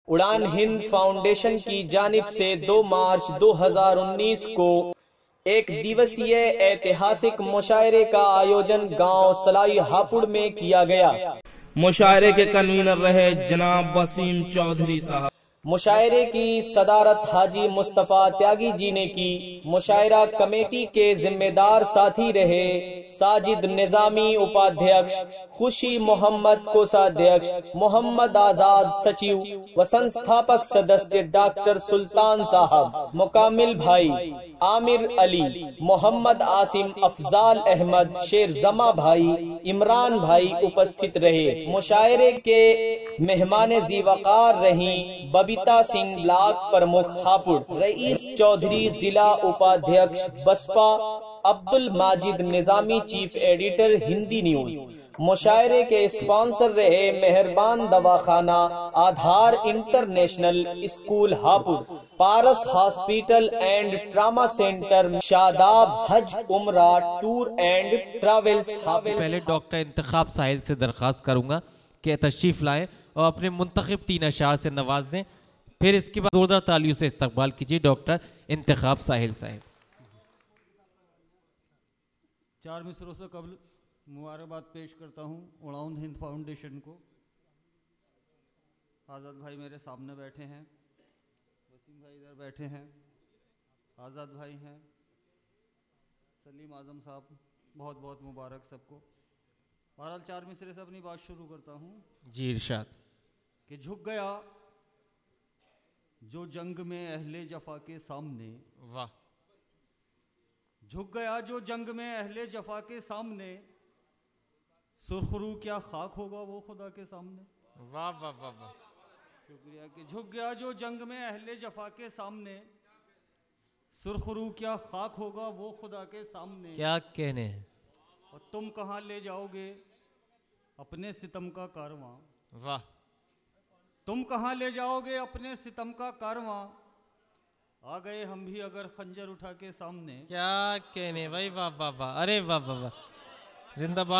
उड़ान हिंद फाउंडेशन की जानिब से 2 मार्च 2019 को एक दिवसीय ऐतिहासिक मुशायरे का आयोजन गांव सलाई हापुड़ में किया गया। मुशायरे के कन्वीनर रहे जनाब वसीम चौधरी साहब। मुशायरे की सदारत हाजी मुस्तफा त्यागी जी ने की। मुशायरा कमेटी के जिम्मेदार साथी रहे साजिद निजामी उपाध्यक्ष, खुशी मोहम्मद कोषाध्यक्ष, मोहम्मद आजाद सचिव व संस्थापक सदस्य डॉक्टर सुल्तान साहब, मुकामिल भाई आमिर अली, मोहम्मद आसिम, अफजाल अहमद, शेर जमा भाई, इमरान भाई उपस्थित रहे। मुशायरे के मेहमान जीवकार रही बबीता सिंह ब्लॉक प्रमुख हापुड़, रईस चौधरी जिला उपाध्यक्ष Baspa, Abdul Majid Nizami chief editor Hindi news. मुशायरे के स्पॉन्सर रहे Meherban Dawakhana, Aadhaar international school Hapur, Paras hospital and trauma centre, Shadab Hajj Umrah tour and travels Hapur. पहले डॉक्टर इंतखाब साहिल से दरख्वास्त करूंगा कि तशरीफ लाएं और अपने मुंतखब 3 अशार से नवाज दें। फिर इसके बाद जोरदार तालियों से इस्तकबाल कीजिए डॉक्टर इंतखाब साहिल साहब। 4 मिसरों से कबल मुबारकबाद पेश करता हूँ उड़ान हिंद फाउंडेशन को। आज़ाद भाई मेरे सामने बैठे हैं, वसीम भाई इधर बैठे हैं, आज़ाद भाई हैं, सलीम आज़म साहब, बहुत बहुत मुबारक सबको। बहरहाल 4 मिसरे से अपनी बात शुरू करता हूँ। जी इरशाद। कि झुक गया जो जंग में अहले जफा के सामने, वाह। झुक गया जो जंग में अहले जफा के सामने, सुरखरू क्या खाक होगा वो खुदा के सामने। वाह वाह वाह वाह, शुक्रिया। कि झुक गया जो जंग में अहले जफा के सामने, सुरखरू क्या खाक होगा वो खुदा के सामने। क्या कहने हैं। और तुम कहाँ ले जाओगे अपने सितम का कारवां। वाह। तुम कहाँ ले जाओगे अपने सितम का कारवां, आ गए हम भी अगर खंजर उठा के सामने। क्या कहने भाई, वाह वाह वाह, अरे वाह वाह वाह, जिंदाबाद।